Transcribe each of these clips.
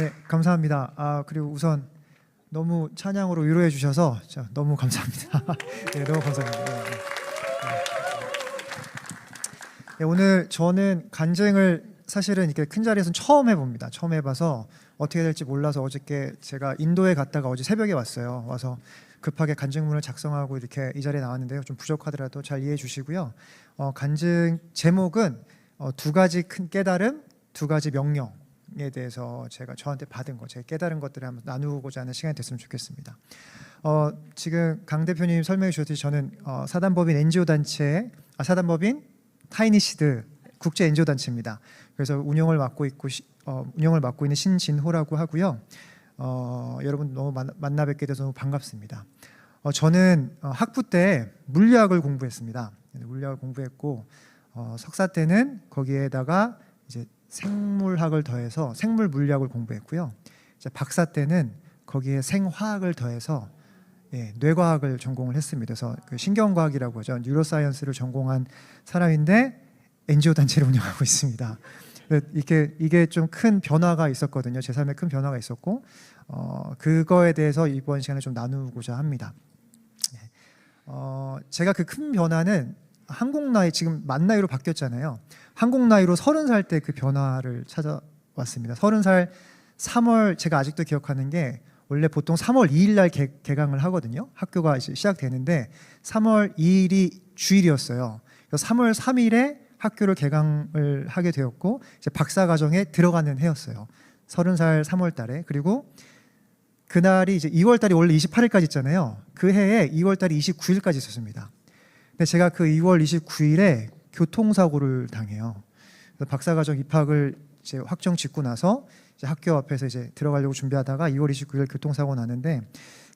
네, 감사합니다. 그리고 우선 너무 찬양으로 위로해 주셔서 너무 감사합니다. 네, 너무 감사합니다. 네, 오늘 저는 간증을 사실은 이렇게 큰 자리에서는 처음 해봅니다. 처음 해봐서 어떻게 될지 몰라서 어저께 제가 인도에 갔다가 어제 새벽에 왔어요. 와서 급하게 간증문을 작성하고 이렇게 이 자리에 나왔는데요. 좀 부족하더라도 잘 이해해 주시고요. 간증 제목은 두 가지 큰 깨달음, 두 가지 명령에 대해서 제가 저한테 받은 거, 제가 깨달은 것들을 한번 나누고자 하는 시간이 됐으면 좋겠습니다. 지금 강 대표님 설명해 주셨듯이 저는 사단법인 NGO 단체, 사단법인 타이니시드 국제 NGO 단체입니다. 그래서 운영을 맡고 있는 신진호라고 하고요. 여러분 너무 만나 뵙게 돼서 너무 반갑습니다. 저는 학부 때 물리학을 공부했습니다. 물리학을 공부했고 석사 때는 거기에다가 이제 생물학을 더해서 생물 물리학을 공부했고요. 이제 박사 때는 거기에 생화학을 더해서 뇌과학을 전공을 했습니다. 그래서 그 신경과학이라고 하죠. 뉴로사이언스를 전공한 사람인데 NGO 단체를 운영하고 있습니다. 이게 좀 큰 변화가 있었거든요. 제 삶에 큰 변화가 있었고 그거에 대해서 이번 시간에 좀 나누고자 합니다. 제가 그 큰 변화는 한국 나이, 지금 만 나이로 바뀌었잖아요. 한국 나이로 30살 때 그 변화를 찾아왔습니다. 30살 3월, 제가 아직도 기억하는 게 원래 보통 3월 2일 날 개강을 하거든요. 학교가 이제 시작되는데 3월 2일이 주일이었어요. 그래서 3월 3일에 학교를 개강을 하게 되었고 이제 박사과정에 들어가는 해였어요. 30살 3월 달에. 그리고 그날이 이제 2월 달이 원래 28일까지 있잖아요. 그 해에 2월 달이 29일까지 있었습니다. 근데 제가 그 2월 29일에 교통사고를 당해요. 그래서 박사과정 입학을 이제 확정 짓고 나서 이제 학교 앞에서 이제 들어가려고 준비하다가 2월 29일 교통사고 나는데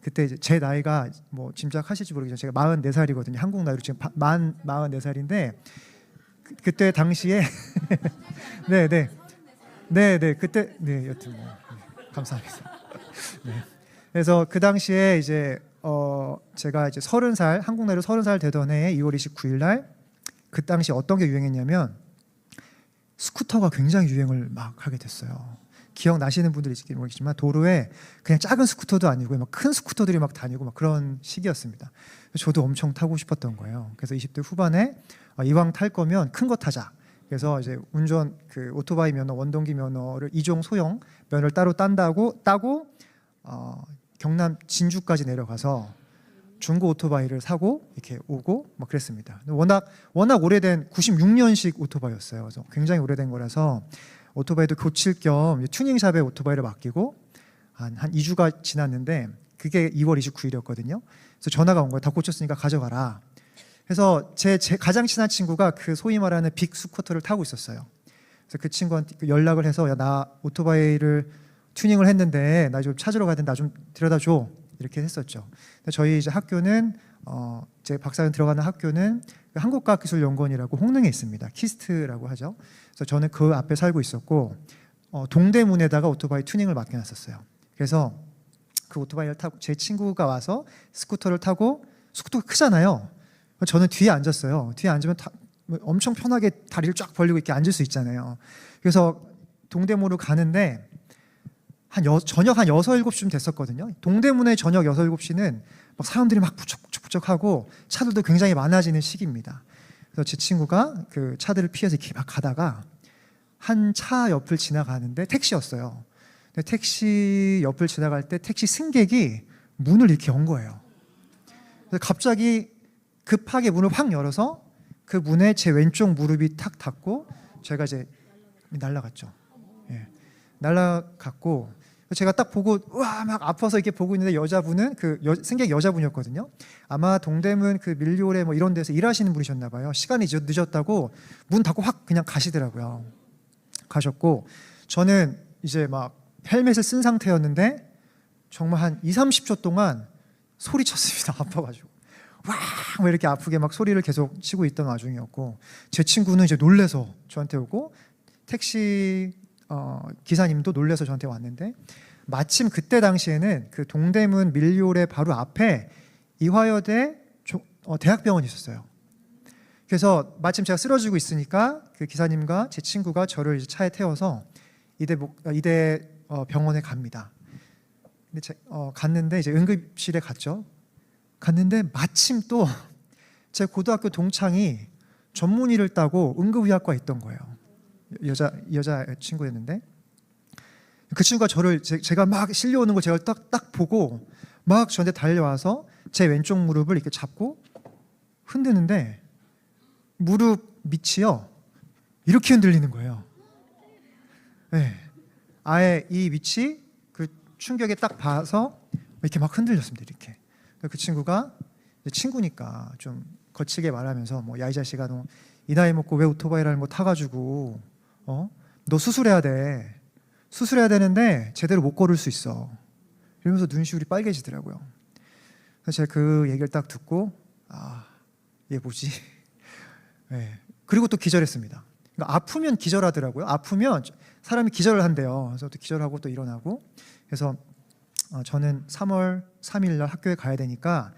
그때 이제 제 나이가 뭐 짐작하실지 모르겠지만 제가 44살이거든요. 한국 나이로 지금 만 44살인데 그때 당시에 네네 그때 여튼 뭐 감사합니다. 네. 그래서 그 당시에 이제 제가 이제 30살 한국 나이로 30살 되던 해에 2월 29일 날 그 당시 어떤 게 유행했냐면 스쿠터가 굉장히 유행을 막 하게 됐어요. 기억나시는 분들이 모르겠지만 도로에 그냥 작은 스쿠터도 아니고 막 큰 스쿠터들이 막 다니고 막 그런 시기였습니다. 저도 엄청 타고 싶었던 거예요. 그래서 20대 후반에 이왕 탈 거면 큰 거 타자. 그래서 이제 운전 그 오토바이 면허, 원동기 면허를 2종 소형 면허를 따로 따고 경남 진주까지 내려가서 중고 오토바이를 사고 이렇게 오고 막 그랬습니다. 워낙 오래된 96년식 오토바이였어요. 그래서 굉장히 오래된 거라서 오토바이도 고칠 겸 튜닝샵에 오토바이를 맡기고 한 2주가 지났는데 그게 2월 29일이었거든요. 그래서 전화가 온 거예요. 다 고쳤으니까 가져가라. 그래서 제 가장 친한 친구가 그 소위 말하는 빅 스쿠터를 타고 있었어요. 그래서 그 친구한테 연락을 해서 야, 나 오토바이를 튜닝을 했는데 나 좀 찾으러 가야 된다. 나 좀 데려다 줘. 이렇게 했었죠. 저희 이제 학교는 제 박사관 들어가는 학교는 한국과학기술연구원이라고 홍릉에 있습니다. 키스트라고 하죠. 그래서 저는 그 앞에 살고 있었고 동대문에다가 오토바이 튜닝을 맡겨놨었어요. 그래서 그 오토바이를 타고 제 친구가 와서 스쿠터를 타고 스쿠터가 크잖아요. 저는 뒤에 앉았어요. 뒤에 앉으면 엄청 편하게 다리를 쫙 벌리고 이렇게 앉을 수 있잖아요. 그래서 동대문으로 가는데 저녁 한 6, 7시쯤 됐었거든요. 동대문에 저녁 6, 7시는 막 사람들이 막 부쩍부쩍하고 차들도 굉장히 많아지는 시기입니다. 그래서 제 친구가 그 차들을 피해서 이렇게 막 가다가 한 차 옆을 지나가는데 택시였어요. 근데 택시 옆을 지나갈 때 택시 승객이 문을 이렇게 연 거예요. 그래서 갑자기 급하게 문을 확 열어서 그 문에 제 왼쪽 무릎이 탁 닿고 제가 이제 날아갔죠. 날아갔고 제가 딱 보고 와 막 아파서 이렇게 보고 있는데 여자분은 승객 여자분이었거든요. 아마 동대문 그 밀리오레 뭐 이런 데서 일하시는 분이셨나 봐요. 시간이 늦었다고 문 닫고 확 그냥 가시더라고요. 가셨고 저는 이제 막 헬멧을 쓴 상태였는데 정말 한 2, 30초 동안 소리쳤습니다. 아파가지고 와 이렇게 아프게 막 소리를 계속 치고 있던 와중이었고 제 친구는 이제 놀래서 저한테 오고 택시 기사님도 놀래서 저한테 왔는데 마침 그때 당시에는 그 동대문 밀리오레 바로 앞에 이화여대 대학병원이 있었어요. 그래서 마침 제가 쓰러지고 있으니까 그 기사님과 제 친구가 저를 이제 차에 태워서 이대 병원에 갑니다. 근데 갔는데 이제 응급실에 갔죠. 갔는데 마침 또 제 고등학교 동창이 전문의를 따고 응급의학과에 있던 거예요. 여자 친구였는데 그 친구가 저를 제가 막 실려오는 걸 제가 딱 보고 막 저한테 달려와서 제 왼쪽 무릎을 이렇게 잡고 흔드는데 무릎 밑이요 이렇게 흔들리는 거예요. 네. 아예 이 위치 그 충격에 딱 봐서 이렇게 막 흔들렸습니다. 이렇게. 그 친구가 친구니까 좀 거칠게 말하면서 뭐 야 이 자식아 너 이 나이 먹고 왜 오토바이를 뭐 타가지고 너 수술해야 돼. 수술해야 되는데 제대로 못 걸을 수 있어. 이러면서 눈시울이 빨개지더라고요. 그래서 제가 그 얘기를 딱 듣고 얘 뭐지? 네. 그리고 또 기절했습니다. 그러니까 아프면 기절하더라고요. 아프면 사람이 기절을 한대요. 그래서 또 기절하고 또 일어나고. 그래서 저는 3월 3일 날 학교에 가야 되니까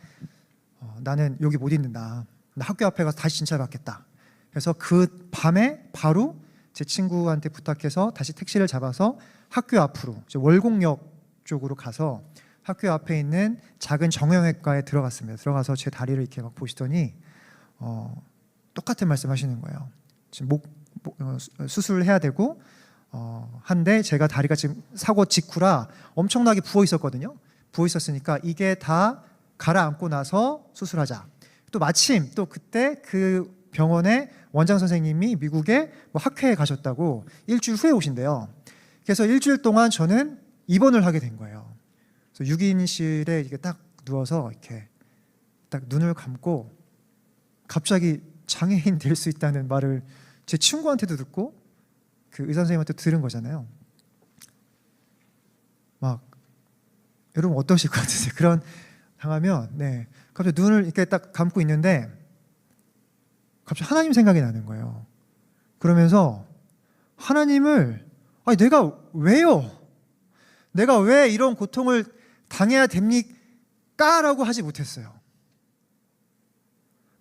나는 여기 못 있는다. 나 학교 앞에 가서 다시 진찰 받겠다. 그래서 그 밤에 바로 제 친구한테 부탁해서 다시 택시를 잡아서 학교 앞으로 월곡역 쪽으로 가서 학교 앞에 있는 작은 정형외과에 들어갔습니다. 들어가서 제 다리를 이렇게 막 보시더니 똑같은 말씀하시는 거예요. 지금 수술을 해야 되고 한데 제가 다리가 지금 사고 직후라 엄청나게 부어 있었거든요. 부어 있었으니까 이게 다 가라앉고 나서 수술하자. 또 마침 또 그때 그 병원의 원장 선생님이 미국에 뭐 학회에 가셨다고 일주일 후에 오신대요. 그래서 일주일 동안 저는 입원을 하게 된 거예요. 그래서 6인실에 이렇게 딱 누워서 이렇게 딱 눈을 감고 갑자기 장애인 될 수 있다는 말을 제 친구한테도 듣고 그 의사 선생님한테 들은 거잖아요. 막 여러분 어떠실 것 같으세요? 그런 당하면 갑자기 눈을 이렇게 딱 감고 있는데 갑자기 하나님 생각이 나는 거예요. 그러면서 하나님을 내가 왜요? 내가 왜 이런 고통을 당해야 됩니까? 라고 하지 못했어요.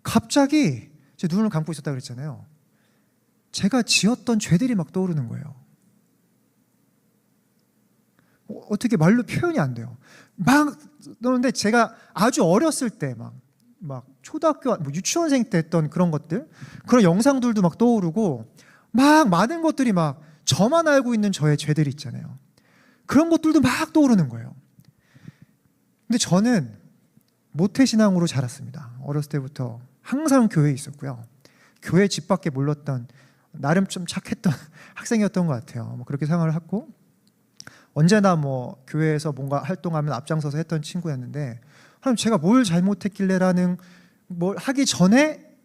갑자기 제 눈을 감고 있었다 그랬잖아요. 제가 지었던 죄들이 막 떠오르는 거예요. 어떻게 말로 표현이 안 돼요. 막 그런데 제가 아주 어렸을 때 막 초등학교 유치원생 때 했던 그런 것들, 그런 영상들도 막 떠오르고 막 많은 것들이 막 저만 알고 있는 저의 죄들이 있잖아요. 그런 것들도 막 떠오르는 거예요. 근데 저는 모태신앙으로 자랐습니다. 어렸을 때부터 항상 교회에 있었고요. 교회 집 밖에 몰랐던 나름 좀 착했던 학생이었던 것 같아요. 뭐 그렇게 생활을 했고 언제나 뭐 교회에서 뭔가 활동하면 앞장서서 했던 친구였는데 하나님 제가 뭘 잘못했길래라는 뭘 하기 전에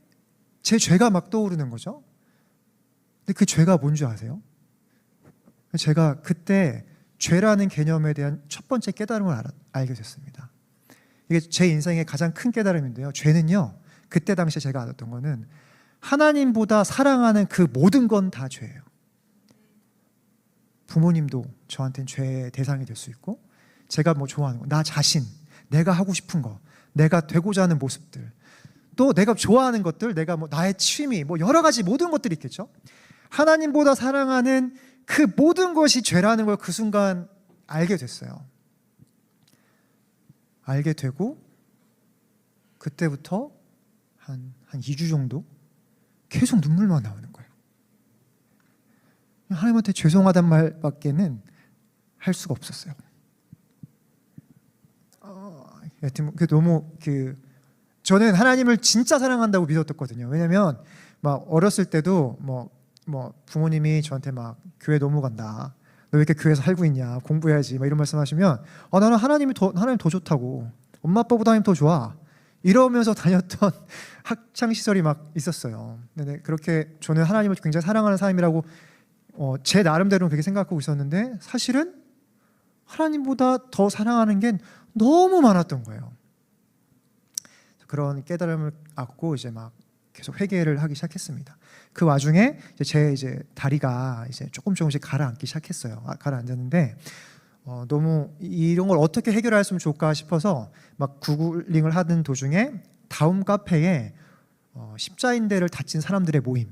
제 죄가 막 떠오르는 거죠. 근데 그 죄가 뭔지 아세요? 제가 그때 죄라는 개념에 대한 첫 번째 깨달음을 알게 됐습니다. 이게 제 인생의 가장 큰 깨달음인데요. 죄는요, 그때 당시에 제가 알았던 거는 하나님보다 사랑하는 그 모든 건 다 죄예요. 부모님도 저한테는 죄의 대상이 될 수 있고 제가 뭐 좋아하는 거, 나 자신, 내가 하고 싶은 거, 내가 되고자 하는 모습들, 또 내가 좋아하는 것들, 내가 뭐 나의 취미, 뭐 여러 가지 모든 것들이 있겠죠. 하나님보다 사랑하는 그 모든 것이 죄라는 걸 그 순간 알게 됐어요. 알게 되고 그때부터 한 2주 정도 계속 눈물만 나오는 거예요. 하나님한테 죄송하단 말밖에는 할 수가 없었어요. 여튼 너무 저는 하나님을 진짜 사랑한다고 믿었거든요. 왜냐면 막 어렸을 때도 뭐 부모님이 저한테 막 교회 너무 간다, 너 왜 이렇게 교회에서 살고 있냐, 공부해야지 막 이런 말씀하시면 나는 하나님 더 좋다고, 엄마 아빠보다 하나님 더 좋아 이러면서 다녔던 학창 시절이 막 있었어요. 근데 그렇게 저는 하나님을 굉장히 사랑하는 사람이라고 제 나름대로는 그렇게 생각하고 있었는데 사실은 하나님보다 더 사랑하는 게 너무 많았던 거예요. 그런 깨달음을 얻고 이제 막 계속 회개를 하기 시작했습니다. 그 와중에 제 다리가 이제 조금씩 가라앉기 시작했어요. 가라앉았는데 너무 이런 걸 어떻게 해결할 수 있으면 좋을까 싶어서 막 구글링을 하는 도중에 다음 카페에 십자인대를 다친 사람들의 모임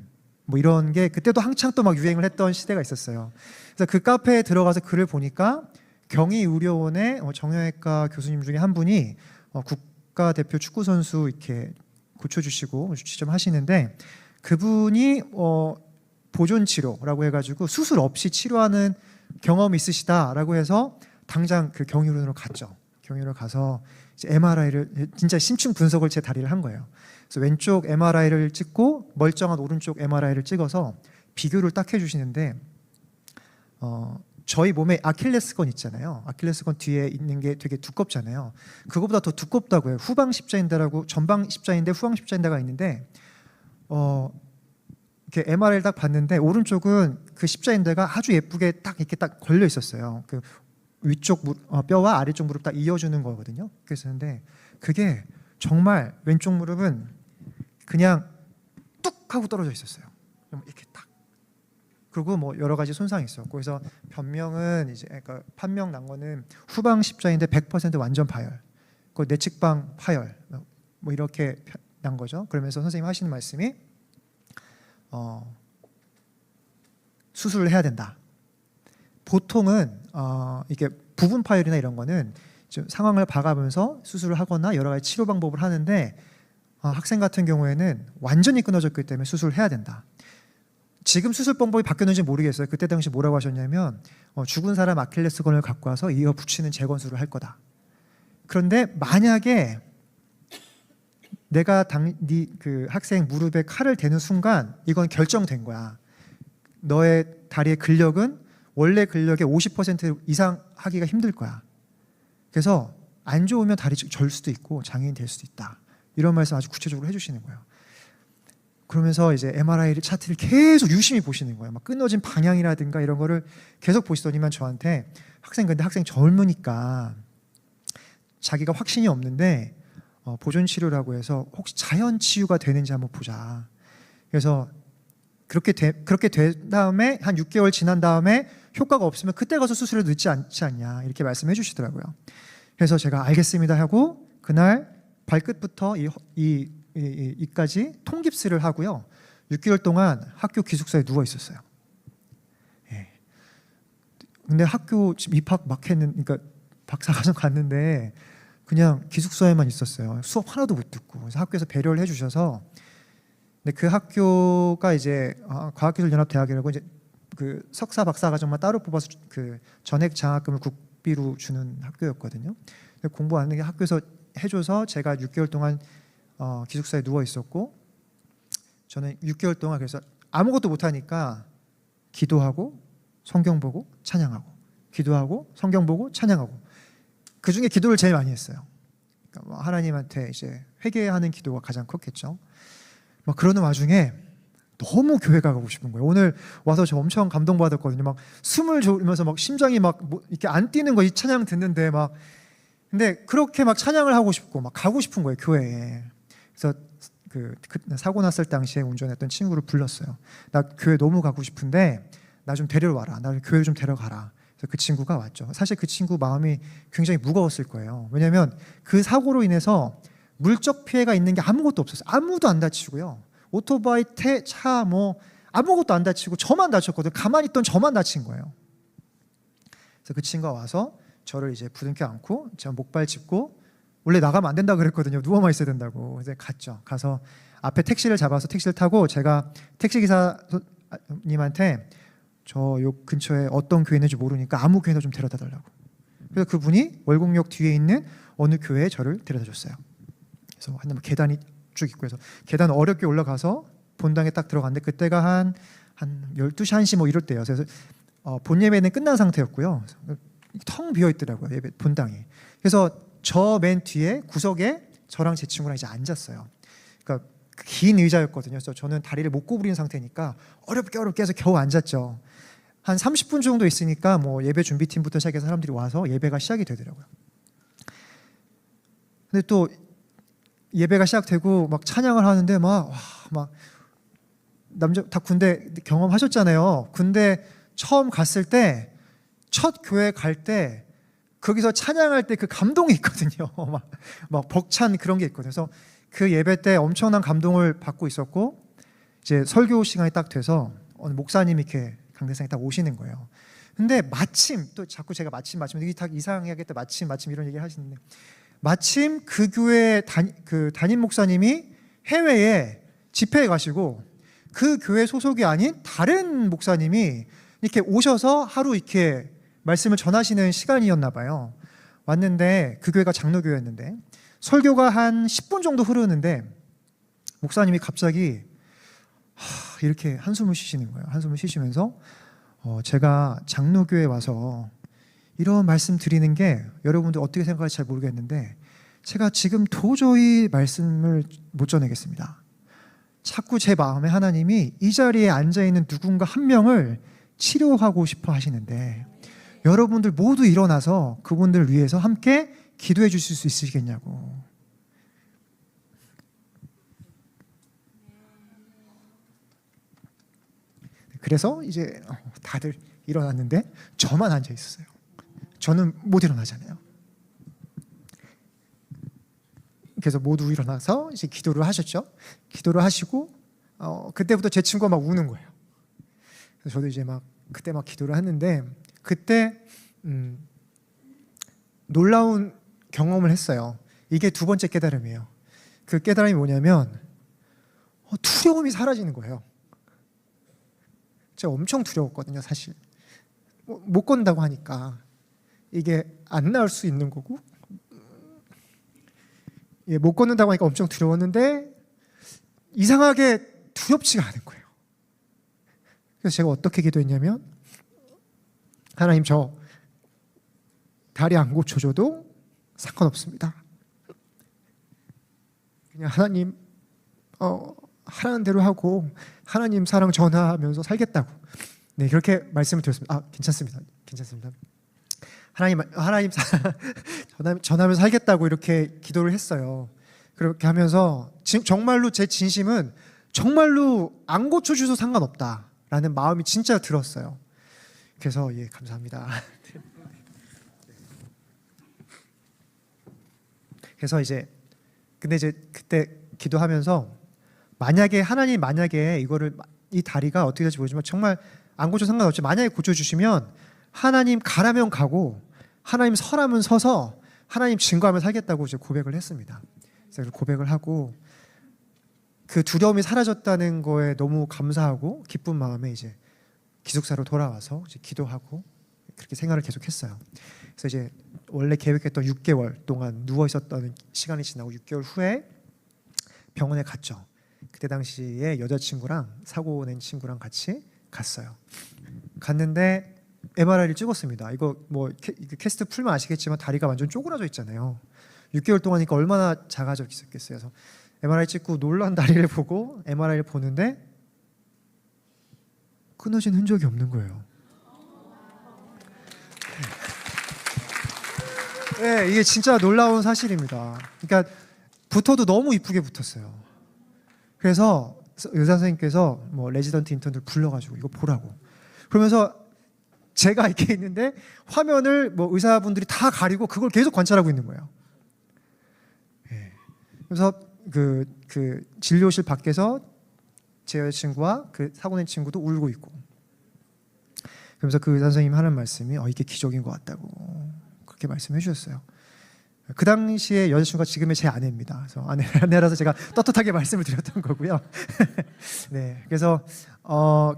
뭐 이런 게 그때도 한창 또 막 유행을 했던 시대가 있었어요. 그래서 그 카페에 들어가서 글을 보니까 경희의료원의 정형외과 교수님 중에 한 분이 국가대표 축구 선수 이렇게 고쳐주시고 지점하시는데, 그분이 보존 치료라고 해가지고 수술 없이 치료하는 경험이 있으시다라고 해서 당장 그 경희의료원으로 갔죠. 경희의료원 가서 이제 MRI를 진짜 심층 분석을 제 다리를 한 거예요. 그래서 왼쪽 MRI를 찍고 멀쩡한 오른쪽 MRI를 찍어서 비교를 딱 해주시는데, 저희 몸에 아킬레스건 있잖아요. 아킬레스건 뒤에 있는 게 되게 두껍잖아요. 그거보다 더 두껍다고 해요. 후방 십자인대라고, 전방 십자인대, 후방 십자인대가 있는데 이렇게 MRI를 딱 봤는데 오른쪽은 그 십자인대가 아주 예쁘게 딱 이렇게 딱 걸려 있었어요. 그 위쪽 뼈와 아래쪽 무릎 딱 이어주는 거거든요. 그랬었는데 그게 정말 왼쪽 무릎은 그냥 뚝 하고 떨어져 있었어요. 이렇게 딱. 그리고 뭐 여러 가지 손상이 있었고, 그래서 변명은 이제 그러니까 판명 난 거는 후방 십자인대 100% 완전 파열, 그 내측방 파열, 뭐 이렇게 난 거죠. 그러면서 선생님 하시는 말씀이 수술을 해야 된다. 보통은 이게 부분 파열이나 이런 거는 좀 상황을 봐가면서 수술을 하거나 여러 가지 치료 방법을 하는데, 학생 같은 경우에는 완전히 끊어졌기 때문에 수술을 해야 된다. 지금 수술 방법이 바뀌었는지 모르겠어요. 그때 당시 뭐라고 하셨냐면 죽은 사람 아킬레스건을 갖고 와서 이어 붙이는 재건술을 할 거다. 그런데 만약에 내가 그 학생 무릎에 칼을 대는 순간 이건 결정된 거야. 너의 다리의 근력은 원래 근력의 50% 이상 하기가 힘들 거야. 그래서 안 좋으면 다리 절 수도 있고 장애인 될 수도 있다. 이런 말씀 아주 구체적으로 해주시는 거예요. 그러면서 이제 MRI 차트를 계속 유심히 보시는 거예요. 막 끊어진 방향이라든가 이런 거를 계속 보시더니만 저한테 근데 학생 젊으니까 자기가 확신이 없는데 보존 치료라고 해서 혹시 자연 치유가 되는지 한번 보자. 그래서 그렇게 된 다음에 한 6개월 지난 다음에 효과가 없으면 그때 가서 수술해도 늦지 않지 않냐, 이렇게 말씀해 주시더라고요. 그래서 제가 알겠습니다 하고 그날 발끝부터 이까지 통깁스를 하고요. 6개월 동안 학교 기숙사에 누워 있었어요. 예. 근데 학교 지금 입학 막 그러니까 박사과정 갔는데 그냥 기숙사에만 있었어요. 수업 하나도 못 듣고. 그래서 학교에서 배려를 해주셔서, 근데 그 학교가 이제 과학기술연합대학이라고 이제 그 석사 박사과정만 따로 뽑아서 그 전액 장학금을 국비로 주는 학교였거든요. 공부하는 게 학교에서 해줘서 제가 6개월 동안 기숙사에 누워 있었고, 저는 6개월 동안 그래서 아무것도 못 하니까 기도하고 성경 보고 찬양하고, 기도하고 성경 보고 찬양하고, 그 중에 기도를 제일 많이 했어요. 그러니까 하나님한테 이제 회개하는 기도가 가장 컸겠죠. 막 그러는 와중에 너무 교회 가고 싶은 거예요. 오늘 와서 저 엄청 감동받았거든요. 막 숨을 졸면서 막 심장이 막 이렇게 안 뛰는 거, 이 찬양 듣는데 막, 근데 그렇게 막 찬양을 하고 싶고 막 가고 싶은 거예요, 교회에. 그래서 그 사고 났을 당시에 운전했던 친구를 불렀어요. 나 교회 너무 가고 싶은데 나 좀 데려와라. 나 교회 좀 데려가라. 그래서 그 친구가 왔죠. 사실 그 친구 마음이 굉장히 무거웠을 거예요. 왜냐하면 그 사고로 인해서 물적 피해가 있는 게 아무것도 없었어요. 아무도 안 다치고요. 오토바이, 차 뭐 아무것도 안 다치고 저만 다쳤거든요. 가만히 있던 저만 다친 거예요. 그래서 그 친구가 와서 저를 이제 부둥켜 안고 제가 목발 짚고, 원래 나가면 안 된다고 그랬거든요. 누워만 있어야 된다고. 그래서 갔죠. 가서 앞에 택시를 잡아서 택시를 타고, 제가 택시기사님한테 저 요 근처에 어떤 교회 있는지 모르니까 아무 교회나 좀 데려다 달라고. 그래서 그분이 월곡역 뒤에 있는 어느 교회에 저를 데려다 줬어요. 그래서 한 계단이 쭉 있고 해서 계단 어렵게 올라가서 본당에 딱 들어갔는데 그때가 한 12시 1시 뭐 이럴 때요. 그래서 본 예배는 끝난 상태였고요. 텅 비어 있더라고요, 예배 본당이. 그래서 저 맨 뒤에 구석에 저랑 제 친구랑 이제 앉았어요. 그러니까 긴 의자였거든요. 그래서 저는 다리를 못 구부린 상태니까 어렵게 해서 겨우 앉았죠. 한 30분 정도 있으니까 뭐 예배 준비팀부터 시작해서 사람들이 와서 예배가 시작이 되더라고요. 근데 또 예배가 시작되고 막 찬양을 하는데 막 남자 다 군대 경험하셨잖아요. 군대 처음 갔을 때, 첫 교회 갈 때 거기서 찬양할 때 그 감동이 있거든요. 막 벅찬 그런 게 있거든요. 그래서 그 예배 때 엄청난 감동을 받고 있었고, 이제 설교 시간이 딱 돼서 어느 목사님이 이렇게 강대상에 딱 오시는 거예요. 근데 마침 또 자꾸 제가 마침 이게 딱 이상하겠다 마침 이런 얘기를 하시는데 마침 그 교회 담임 목사님이 해외에 집회에 가시고 그 교회 소속이 아닌 다른 목사님이 이렇게 오셔서 하루 이렇게 말씀을 전하시는 시간이었나 봐요. 왔는데 그 교회가 장로교회였는데 설교가 한 10분 정도 흐르는데 목사님이 갑자기 이렇게 한숨을 쉬시는 거예요. 한숨을 쉬시면서 제가 장로교회에 와서 이런 말씀 드리는 게 여러분들 어떻게 생각할지 잘 모르겠는데 제가 지금 도저히 말씀을 못 전하겠습니다. 자꾸 제 마음에 하나님이 이 자리에 앉아있는 누군가 한 명을 치료하고 싶어 하시는데 여러분들 모두 일어나서 그분들을 위해서 함께 기도해 주실 수 있으시겠냐고. 그래서 이제 다들 일어났는데 저만 앉아 있었어요. 저는 못 일어나잖아요. 그래서 모두 일어나서 이제 기도를 하셨죠. 기도를 하시고 그때부터 제 친구가 막 우는 거예요. 그래서 저도 이제 그때 기도를 했는데 그때 놀라운 경험을 했어요. 이게 두 번째 깨달음이에요. 그 깨달음이 뭐냐면 두려움이 사라지는 거예요. 제가 엄청 두려웠거든요, 사실. 못 건다고 하니까 이게 안 나올 수 있는 거고 못 걷는다고 하니까 엄청 두려웠는데 이상하게 두렵지가 않은 거예요. 그래서 제가 어떻게 기도했냐면 하나님 저 다리 안 고쳐줘도 상관없습니다. 그냥 하나님 하라는 대로 하고 하나님 사랑 전하면서 살겠다고 그렇게 말씀을 드렸습니다. 괜찮습니다. 하나님 전하면서 살겠다고 이렇게 기도를 했어요. 그렇게 하면서 정말로 제 진심은 정말로 안 고쳐주셔도 상관없다라는 마음이 진짜 들었어요. 그래서 감사합니다. 그래서 근데 그때 기도하면서 하나님 만약에 이 다리가 어떻게 될지 모르지만 정말 안 고쳐 상관없지 만약에 고쳐주시면 하나님 가라면 가고 하나님 서라면 서서 하나님 증거하면 살겠다고 이제 고백을 했습니다. 그래서 고백을 하고 그 두려움이 사라졌다는 거에 너무 감사하고 기쁜 마음에 이제 기숙사로 돌아와서 이제 기도하고 그렇게 생활을 계속했어요. 그래서 이제 원래 계획했던 6개월 동안 누워 있었던 시간이 지나고 6개월 후에 병원에 갔죠. 그때 당시에 여자친구랑 사고 낸 친구랑 같이 갔어요. 갔는데 MRI를 찍었습니다. 이거 캐스트 풀면 아시겠지만 다리가 완전 쪼그라져 있잖아요. 6개월 동안이니까 얼마나 작아져 있었겠어요. 그래서 MRI 찍고 놀란 다리를 보고 MRI를 보는데 끊어진 흔적이 없는 거예요. 네, 이게 진짜 놀라운 사실입니다. 그러니까 붙어도 너무 이쁘게 붙었어요. 그래서 의사 선생님께서 레지던트 인턴들 불러가지고 이거 보라고. 그러면서 제가 이렇게 있는데 화면을 의사분들이 다 가리고 그걸 계속 관찰하고 있는 거예요. 네. 그래서 그 진료실 밖에서 제 여자친구와 그 사고 낸 친구도 울고 있고. 그러면서 그 의사 선생님이 하는 말씀이 이게 기적인 것 같다고 그렇게 말씀해 주셨어요. 그 당시에 여자친구가 지금의 제 아내입니다. 그래서 아내라서 제가 떳떳하게 말씀을 드렸던 거고요. 네, 그래서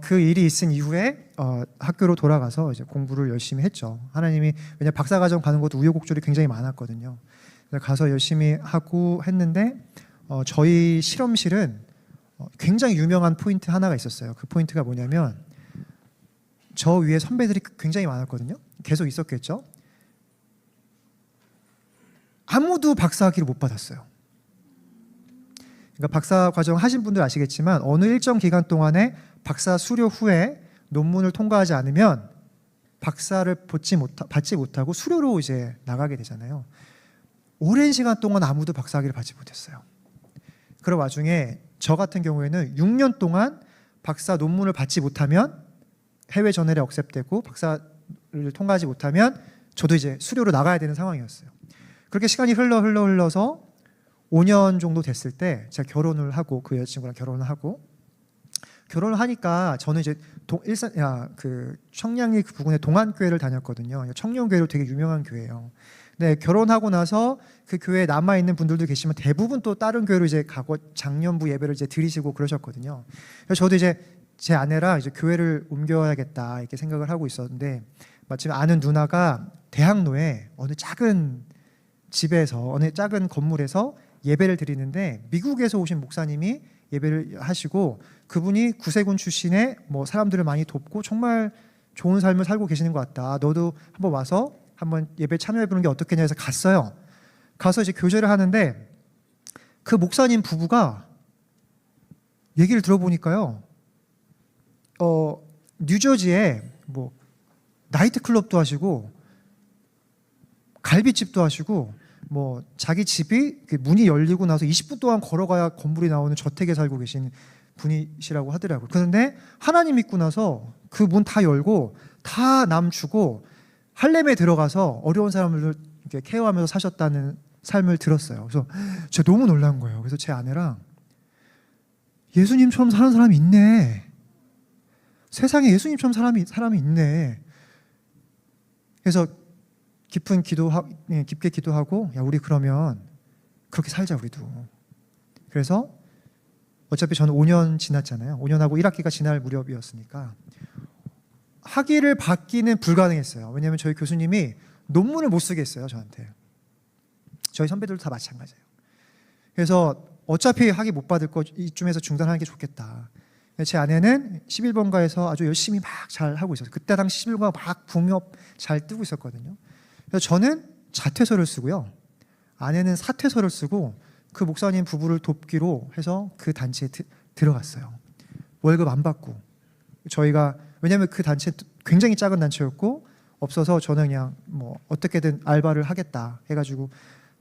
그 일이 있은 이후에 학교로 돌아가서 이제 공부를 열심히 했죠. 하나님이 왜냐 박사과정 가는 것도 우여곡절이 굉장히 많았거든요. 그래서 가서 열심히 하고 했는데 저희 실험실은 굉장히 유명한 포인트 하나가 있었어요. 그 포인트가 뭐냐면 저 위에 선배들이 굉장히 많았거든요. 계속 있었겠죠. 아무도 박사학위를 못 받았어요. 그러니까 박사 과정 하신 분들 아시겠지만 어느 일정 기간 동안에 박사 수료 후에 논문을 통과하지 않으면 박사를 받지 못하고 수료로 이제 나가게 되잖아요. 오랜 시간 동안 아무도 박사학위를 받지 못했어요. 그런 와중에 저 같은 경우에는 6년 동안 박사 논문을 받지 못하면 해외 전열에 억셉되고 박사를 통과하지 못하면 저도 이제 수료로 나가야 되는 상황이었어요. 그렇게 시간이 흘러서 5년 정도 됐을 때 제가 결혼을 하고 그 여자친구랑 결혼을 하고 결혼을 하니까 저는 이제 그 청량리 그 부근에 동안교회를 다녔거든요. 청년교회로 되게 유명한 교회예요. 네, 결혼하고 나서 그 교회에 남아 있는 분들도 계시면 대부분 또 다른 교회로 이제 가고 장년부 예배를 이제 드리시고 그러셨거든요. 그래서 저도 이제 제 아내랑 이제 교회를 옮겨야겠다 이렇게 생각을 하고 있었는데, 마침 아는 누나가 대학로에 어느 작은 집에서, 어느 작은 건물에서 예배를 드리는데, 미국에서 오신 목사님이 예배를 하시고, 그분이 구세군 출신의 뭐 사람들을 많이 돕고 정말 좋은 삶을 살고 계시는 것 같다, 너도 한번 와서 한번 예배 참여해 보는 게 어떻겠냐 해서 갔어요. 가서 이제 교제를 하는데, 그 목사님 부부가 얘기를 들어보니까요, 뉴저지에 뭐 나이트클럽도 하시고 갈비집도 하시고, 뭐 자기 집이 문이 열리고 나서 20분 동안 걸어가야 건물이 나오는 저택에 살고 계신 분이시라고 하더라고요. 그런데 하나님 믿고 나서 그 문 다 열고 다 남 주고 할렘에 들어가서 어려운 사람을 이렇게 케어하면서 사셨다는 삶을 들었어요. 그래서 제가 너무 놀란 거예요. 그래서 제 아내랑, 예수님처럼 사는 사람이 있네, 세상에 예수님처럼 사람이 있네. 그래서 깊게 기도하고, 야, 우리 그러면 그렇게 살자, 우리도. 그래서 어차피 저는 5년 지났잖아요. 5년하고 1학기가 지날 무렵이었으니까 학위를 받기는 불가능했어요. 왜냐하면 저희 교수님이 논문을 못 쓰게 했어요, 저한테. 저희 선배들도 다 마찬가지예요. 그래서 어차피 학위 못 받을 거 이쯤에서 중단하는 게 좋겠다. 제 아내는 11번가에서 아주 열심히 막 잘 하고 있었어요. 그때 당시 11번가 막 붕업 잘 뜨고 있었거든요. 그래서 저는 자퇴서를 쓰고요, 아내는 사퇴서를 쓰고 그 목사님 부부를 돕기로 해서 그 단체에 들어갔어요. 월급 안 받고. 저희가, 왜냐하면 그 단체 굉장히 작은 단체였고 없어서 저는 그냥 뭐 어떻게든 알바를 하겠다 해가지고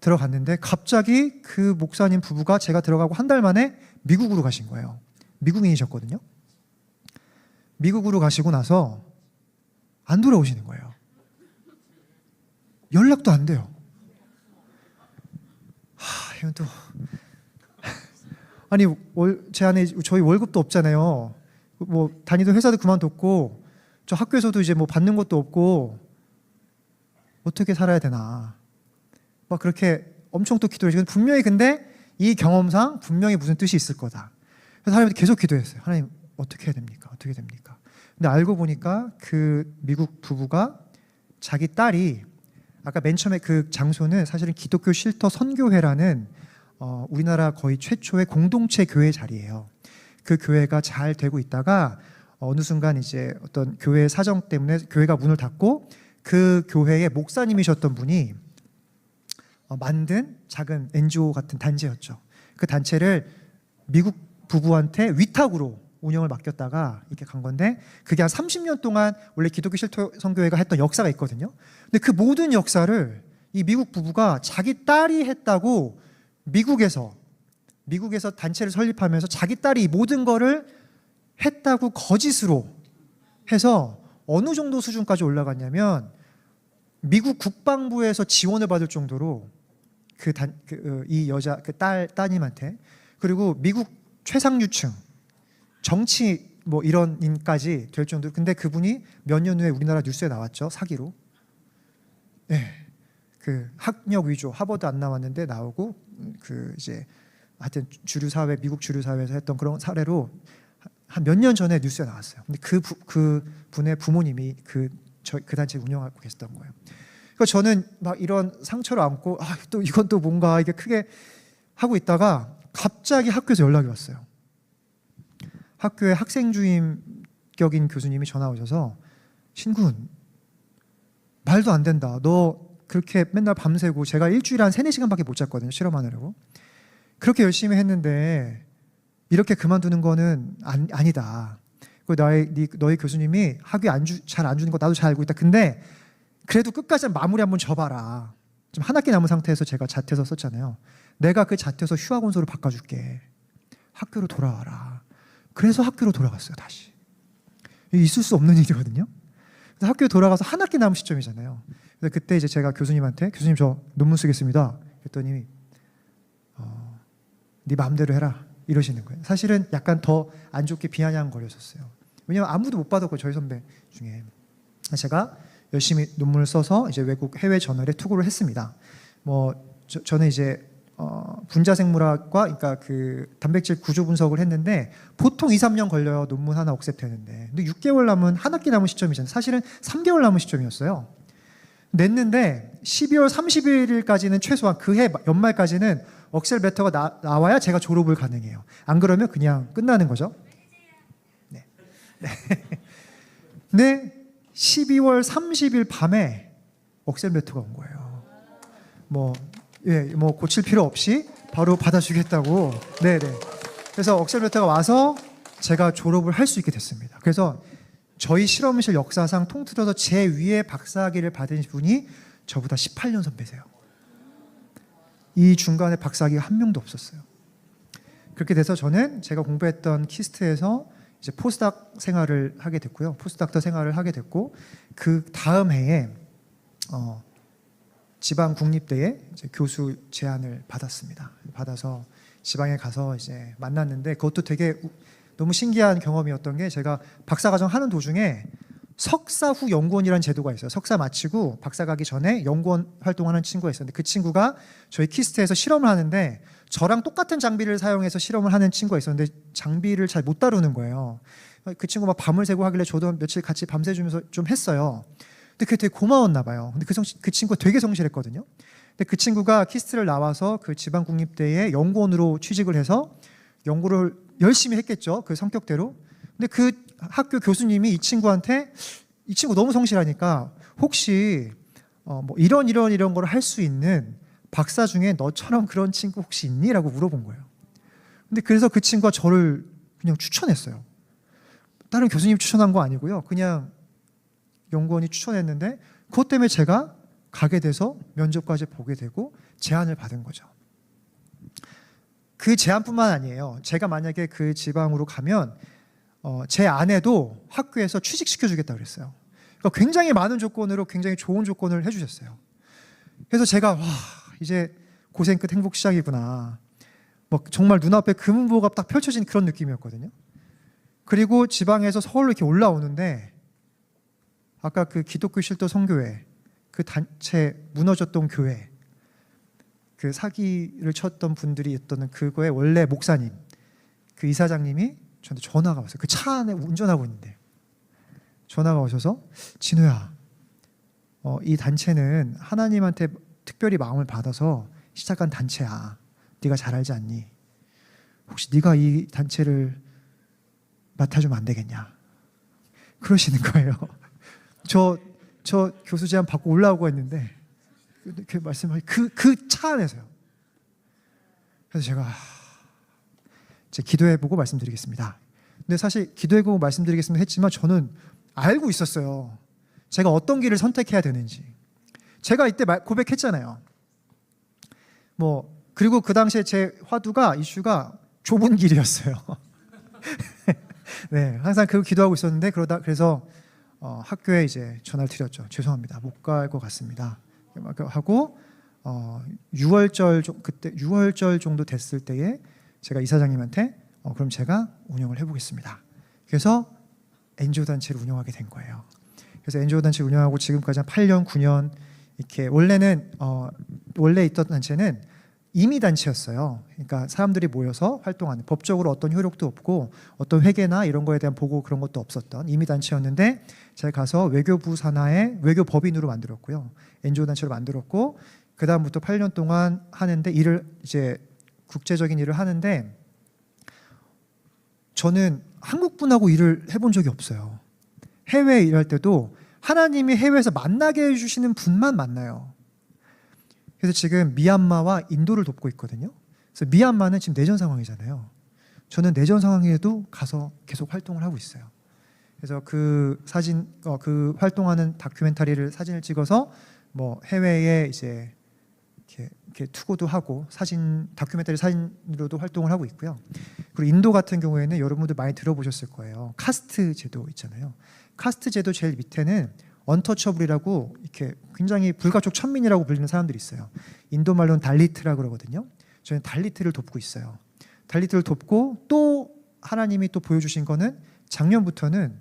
들어갔는데, 갑자기 그 목사님 부부가 제가 들어가고 한 달 만에 미국으로 가신 거예요. 미국인이셨거든요. 미국으로 가시고 나서 안 돌아오시는 거예요. 연락도 안 돼요. 이건 또 아니, 제 안에 저희 월급도 없잖아요. 뭐 다니던 회사도 그만뒀고 저 학교에서도 이제 뭐 받는 것도 없고 어떻게 살아야 되나, 막 그렇게 엄청 또 기도해요. 분명히, 근데 이 경험상 분명히 무슨 뜻이 있을 거다. 그래서 하나님한테 계속 기도했어요. 하나님, 어떻게 해야 됩니까? 어떻게 됩니까? 근데 알고 보니까 그 미국 부부가 자기 딸이, 아까 맨 처음에 그 장소는 사실은 기독교 쉼터 선교회라는 우리나라 거의 최초의 공동체 교회 자리예요. 그 교회가 잘 되고 있다가 어느 순간 이제 어떤 교회 사정 때문에 교회가 문을 닫고, 그 교회의 목사님이셨던 분이 만든 작은 NGO 같은 단체였죠. 그 단체를 미국 부부한테 위탁으로 운영을 맡겼다가 이렇게 간 건데, 그게 한 30년 동안 원래 기독교 쉼터 선교회가 했던 역사가 있거든요. 근데 그 모든 역사를 이 미국 부부가 자기 딸이 했다고, 미국에서 단체를 설립하면서 자기 딸이 모든 거를 했다고 거짓으로 해서 어느 정도 수준까지 올라갔냐면, 미국 국방부에서 지원을 받을 정도로 이 여자, 그 따님한테, 그리고 미국 최상류층 정치 뭐 이런 인까지 될 정도로. 근데 그분이 몇 년 후에 우리나라 뉴스에 나왔죠, 사기로. 네, 그 학력 위조, 하버드 안 나왔는데 나오고, 그 이제 하여튼 주류 사회, 미국 주류 사회에서 했던 그런 사례로 한 몇 년 전에 뉴스에 나왔어요. 근데 그 분의 부모님이 그 단체 운영하고 계셨던 거예요. 그러니까 저는 막 이런 상처를 안고, 또 이건 또 뭔가 이게 크게 하고 있다가 갑자기 학교에서 연락이 왔어요. 학교에 학생 주임 격인 교수님이 전화 오셔서, 신군, 말도 안 된다. 너 그렇게 맨날 밤새고, 제가 일주일에 한 3-4시간밖에 못 잤거든요, 실험하느라고. 그렇게 열심히 했는데 이렇게 그만두는 거는 아니다. 너희 교수님이 학위 잘 안 주는 거 나도 잘 알고 있다. 근데 그래도 끝까지 마무리 한번 줘봐라. 지금 한 학기 남은 상태에서 제가 자퇴서 썼잖아요. 내가 그 자퇴서 휴학원서로 바꿔줄게. 학교로 돌아와라. 그래서 학교로 돌아갔어요, 다시. 있을 수 없는 일이거든요. 그래서 학교에 돌아가서 한 학기 남은 시점이잖아요. 그래서 그때 이제 제가 교수님한테, 교수님 저 논문 쓰겠습니다. 그랬더니 네 마음대로 해라. 이러시는 거예요. 사실은 약간 더 안 좋게 비아냥거렸었어요. 왜냐하면 아무도 못 받았고 저희 선배 중에. 제가 열심히 논문을 써서 이제 외국 해외 저널에 투고를 했습니다. 저는 이제 분자생물학과, 그러니까 그 단백질 구조 분석을 했는데 보통 2, 3년 걸려요. 논문 하나 억셉되는데. 근데 6개월 남은, 한 학기 남은 시점이잖아요. 사실은 3개월 남은 시점이었어요. 냈는데 12월 31일까지는 최소한 그해 연말까지는 억셀 베터가 나와야 제가 졸업을 가능해요. 안 그러면 그냥 끝나는 거죠. 네. 네. 12월 30일 밤에 억셀 베터가 온 거예요. 고칠 필요 없이 바로 받아주겠다고. 네네. 그래서 억셀 베터가 와서 제가 졸업을 할 수 있게 됐습니다. 그래서 저희 실험실 역사상 통틀어서 제 위에 박사학위를 받은 분이 저보다 18년 선배세요. 이 중간에 박사학위가 한 명도 없었어요. 그렇게 돼서 저는 제가 공부했던 키스트에서 이제 포스닥 생활을 하게 됐고요. 포스닥터 생활을 하게 됐고, 그 다음 해에 지방 국립대에 이제 교수 제안을 받았습니다. 받아서 지방에 가서 이제 만났는데, 그것도 되게 너무 신기한 경험이었던 게, 제가 박사과정 하는 도중에 석사 후 연구원이라는 제도가 있어요. 석사 마치고 박사 가기 전에 연구원 활동하는 친구가 있었는데, 그 친구가 저희 키스트에서 실험을 하는데 저랑 똑같은 장비를 사용해서 실험을 하는 친구가 있었는데 장비를 잘 못 다루는 거예요. 그 친구 막 밤을 새고 하길래 저도 며칠 같이 밤새주면서 좀 했어요. 근데 그게 되게 고마웠나 봐요. 근데 그 친구가 되게 성실했거든요. 근데 그 친구가 키스트를 나와서 그 지방국립대에 연구원으로 취직을 해서 연구를 열심히 했겠죠. 그 성격대로. 근데 그 학교 교수님이 이 친구한테, 이 친구 너무 성실하니까 혹시 이런 걸 할 수 있는 박사 중에 너처럼 그런 친구 혹시 있니? 라고 물어본 거예요. 근데 그래서 그 친구가 저를 그냥 추천했어요. 다른 교수님 추천한 거 아니고요. 그냥 연구원이 추천했는데, 그것 때문에 제가 가게 돼서 면접까지 보게 되고 제안을 받은 거죠. 그 제안뿐만 아니에요. 제가 만약에 그 지방으로 가면 제 아내도 학교에서 취직시켜주겠다고 그랬어요. 그러니까 굉장히 많은 조건으로 굉장히 좋은 조건을 해주셨어요. 그래서 제가 이제 고생 끝 행복 시작이구나. 정말 눈앞에 금은보가 딱 펼쳐진 그런 느낌이었거든요. 그리고 지방에서 서울로 이렇게 올라오는데, 아까 그 기독교 실도 선교회, 그 단체 무너졌던 교회, 그 사기를 쳤던 분들이 있던 그거의 원래 목사님, 그 이사장님이 저한테 전화가 왔어요. 그 차 안에 운전하고 있는데 전화가 오셔서, 진우야, 이 단체는 하나님한테 특별히 마음을 받아서 시작한 단체야. 네가 잘 알지 않니? 혹시 네가 이 단체를 맡아주면 안 되겠냐? 그러시는 거예요. 저 교수 제안 받고 올라오고 했는데 그 말씀을 그 차 안에서요. 그래서 제가 기도해보고 말씀드리겠습니다. 근데 사실 기도해보고 말씀드리겠습니다 했지만 저는 알고 있었어요. 제가 어떤 길을 선택해야 되는지. 제가 이때 고백했잖아요. 그리고 그 당시에 제 화두가, 이슈가 좁은 길이었어요. 네, 항상 그 기도하고 있었는데, 그래서 학교에 이제 전화를 드렸죠. 죄송합니다, 못 갈 것 같습니다 하고, 6월절 정도 됐을 때에 제가 이사장님한테 그럼 제가 운영을 해보겠습니다. 그래서 NGO 단체를 운영하게 된 거예요. 그래서 NGO 단체를 운영하고 지금까지 한 8년, 9년 이렇게. 원래 있던 단체는 임의단체였어요. 그러니까 사람들이 모여서 활동하는, 법적으로 어떤 효력도 없고 어떤 회계나 이런 거에 대한 보고 그런 것도 없었던 임의단체였는데, 제가 가서 외교부 산하의 외교법인으로 만들었고요. NGO 단체로 만들었고, 그 다음부터 8년 동안 하는데, 이제 국제적인 일을 하는데, 저는 한국 분하고 일을 해본 적이 없어요. 해외에 일할 때도 하나님이 해외에서 만나게 해주시는 분만 만나요. 그래서 지금 미얀마와 인도를 돕고 있거든요. 그래서 미얀마는 지금 내전 상황이잖아요. 저는 내전 상황에도 가서 계속 활동을 하고 있어요. 그래서 그 활동하는 다큐멘터리를 사진을 찍어서 해외에 이제 이렇게 투고도 하고, 다큐멘터리 사진으로도 활동을 하고 있고요. 그리고 인도 같은 경우에는 여러분들 많이 들어보셨을 거예요. 카스트 제도 있잖아요. 카스트 제도 제일 밑에는 언터처블이라고, 이렇게 굉장히 불가촉 천민이라고 불리는 사람들이 있어요. 인도 말로는 달리트라고 그러거든요. 저는 달리트를 돕고 있어요. 달리트를 돕고 또 하나님이 또 보여주신 거는 작년부터는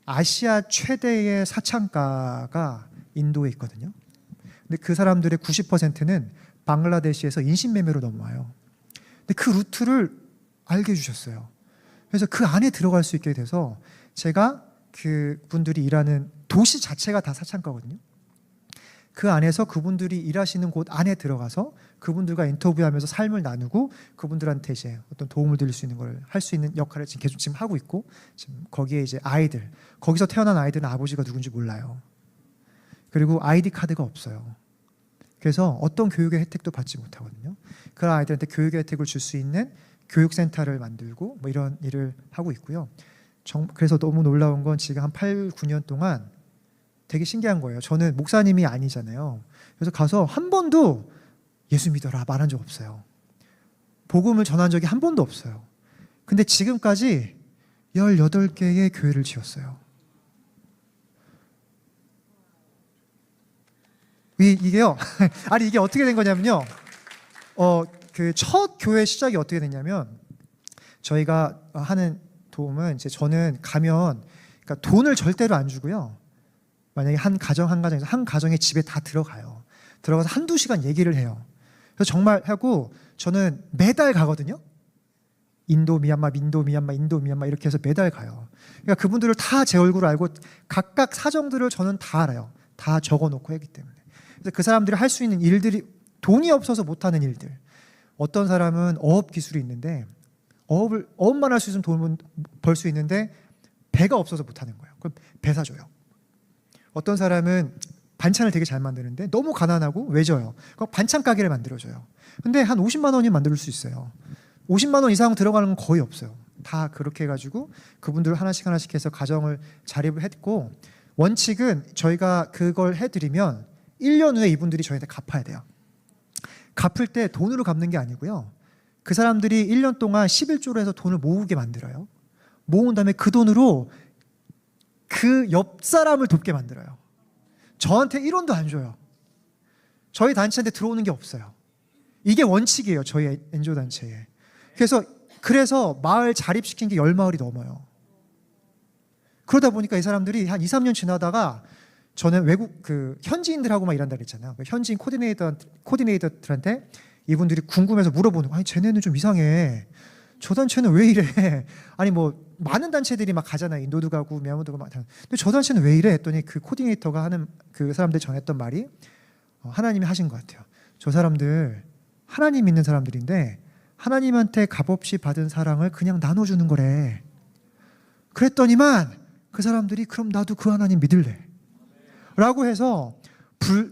아시아 최대의 사창가가 인도에 있거든요. 근데 그 사람들의 90%는 방글라데시에서 인신매매로 넘어와요. 근데 그 루트를 알게 해주셨어요. 그래서 그 안에 들어갈 수 있게 돼서 제가 그 분들이 일하는 도시 자체가 다 사창가거든요. 그 안에서 그분들이 일하시는 곳 안에 들어가서 그분들과 인터뷰하면서 삶을 나누고 그분들한테 이제 어떤 도움을 드릴 수 있는 걸 할 수 있는 역할을 지금 계속 지금 하고 있고, 지금 거기에 이제 아이들, 거기서 태어난 아이들은 아버지가 누군지 몰라요. 그리고 아이디 카드가 없어요. 그래서 어떤 교육의 혜택도 받지 못하거든요. 그 아이들한테 교육의 혜택을 줄 수 있는 교육센터를 만들고 뭐 이런 일을 하고 있고요. 그래서 너무 놀라운 건 지금 한 8, 9년 동안 되게 신기한 거예요. 저는 목사님이 아니잖아요. 그래서 가서 한 번도 예수 믿어라 말한 적 없어요. 복음을 전한 적이 한 번도 없어요. 근데 지금까지 18개의 교회를 지었어요. 이게요. 아니 이게 어떻게 된 거냐면요. 그 첫 교회 시작이 어떻게 됐냐면, 저희가 하는 도움은 이제 저는 가면 그러니까 돈을 절대로 안 주고요. 만약에 한 가정에서 한 가정의 집에 다 들어가요. 들어가서 한두 시간 얘기를 해요. 그래서 정말 하고 저는 매달 가거든요. 인도, 미얀마, 인도, 미얀마 이렇게 해서 매달 가요. 그러니까 그분들을 다 제 얼굴을 알고 각각 사정들을 저는 다 알아요. 다 적어놓고 했기 때문에. 그래서 그 사람들이 할 수 있는 일들이 돈이 없어서 못하는 일들. 어떤 사람은 어업 기술이 있는데 어업만 할 수 있으면 돈을 벌 수 있는데 배가 없어서 못하는 거예요. 그럼 배 사줘요. 어떤 사람은 반찬을 되게 잘 만드는데 너무 가난하고 외져요. 그럼 반찬 가게를 만들어줘요. 근데 한 50만 원이 만들 수 있어요. 50만 원 이상 들어가는 건 거의 없어요. 다 그렇게 해가지고 그분들 하나씩 해서 가정을 자립을 했고, 원칙은 저희가 그걸 해드리면 1년 후에 이분들이 저희한테 갚아야 돼요. 갚을 때 돈으로 갚는 게 아니고요. 그 사람들이 1년 동안 11조로 해서 돈을 모으게 만들어요. 모은 다음에 그 돈으로 그 옆 사람을 돕게 만들어요. 저한테 1원도 안 줘요. 저희 단체한테 들어오는 게 없어요. 이게 원칙이에요. 저희 NGO 단체에. 그래서 마을 자립시킨 게 10마을이 넘어요. 그러다 보니까 이 사람들이 한 2, 3년 지나다가, 저는 외국 그 현지인들하고 막 일한다 그랬잖아요. 현지인 코디네이터들한테 이분들이 궁금해서 물어보는 거예요. 아니 쟤네는 좀 이상해. 저 단체는 왜 이래? 아니 뭐 많은 단체들이 막 가잖아요. 인도도 가고 미얀마도 가고 막. 근데 저 단체는 왜 이래? 했더니 그 코디네이터가 하는 그 사람들 전했던 말이 하나님이 하신 것 같아요. 저 사람들 하나님 믿는 사람들인데 하나님한테 값없이 받은 사랑을 그냥 나눠주는 거래. 그랬더니만 그 사람들이 그럼 나도 그 하나님 믿을래 라고 해서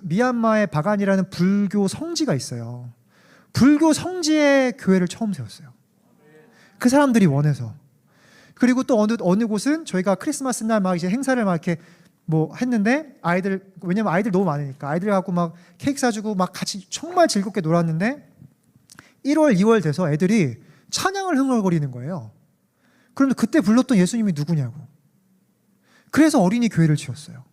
미얀마의 바간이라는 불교 성지가 있어요. 불교 성지의 교회를 처음 세웠어요. 그 사람들이 원해서. 그리고 또 어느 곳은 저희가 크리스마스 날 막 이제 행사를 막 이렇게 뭐 했는데, 왜냐면 아이들 너무 많으니까 아이들 갖고 막 케이크 사주고 막 같이 정말 즐겁게 놀았는데 1월, 2월 돼서 애들이 찬양을 흥얼거리는 거예요. 그런데 그때 불렀던 예수님이 누구냐고. 그래서 어린이 교회를 지었어요.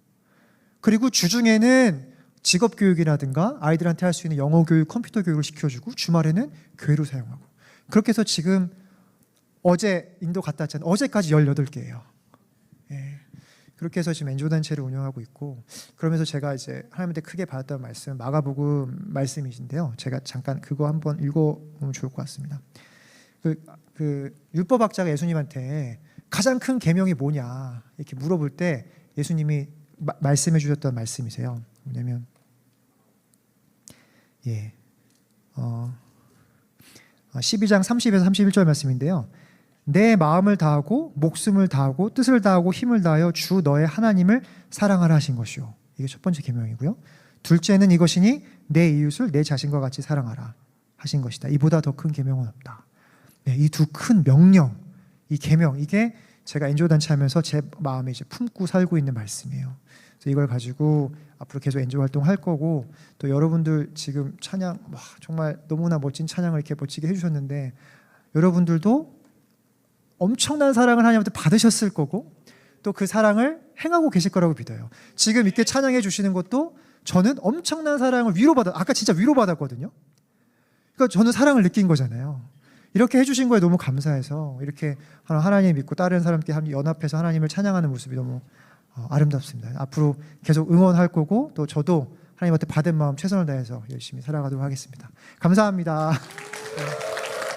그리고 주중에는 직업교육이라든가 아이들한테 할 수 있는 영어 교육, 컴퓨터 교육을 시켜주고 주말에는 교회로 사용하고. 그렇게 해서 지금 어제 인도 갔다 왔잖아요. 어제까지 18개예요. 예. 그렇게 해서 지금 NGO 단체를 운영하고 있고, 그러면서 제가 이제 하나님한테 크게 받았던 말씀, 마가복음 말씀이신데요. 제가 잠깐 그거 한번 읽어보면 좋을 것 같습니다. 그 율법학자가 예수님한테 가장 큰 계명이 뭐냐 이렇게 물어볼 때 예수님이 말씀해 주셨던 말씀이세요. 뭐냐면 12장 30에서 31절 말씀인데요. 내 마음을 다하고 목숨을 다하고 뜻을 다하고 힘을 다하여 주 너의 하나님을 사랑하라 하신 것이요. 이게 첫 번째 계명이고요. 둘째는 이것이니 내 이웃을 내 자신과 같이 사랑하라 하신 것이다. 이보다 더 큰 계명은 없다. 네, 이 두 큰 명령, 이 계명, 이게 제가 NGO 단체 하면서 제 마음에 이제 품고 살고 있는 말씀이에요. 그래서 이걸 가지고 앞으로 계속 NGO 활동할 거고, 또 여러분들 지금 찬양 정말 너무나 멋진 찬양을 이렇게 멋지게 해주셨는데, 여러분들도 엄청난 사랑을 하나님한테 받으셨을 거고 또 그 사랑을 행하고 계실 거라고 믿어요. 지금 이렇게 찬양해 주시는 것도 저는 엄청난 사랑을 아까 진짜 위로받았거든요. 그러니까 저는 사랑을 느낀 거잖아요. 이렇게 해주신 거에 너무 감사해서 이렇게 하나님 믿고 다른 사람께 연합해서 하나님을 찬양하는 모습이 너무 아름답습니다. 앞으로 계속 응원할 거고 또 저도 하나님한테 받은 마음 최선을 다해서 열심히 살아가도록 하겠습니다. 감사합니다.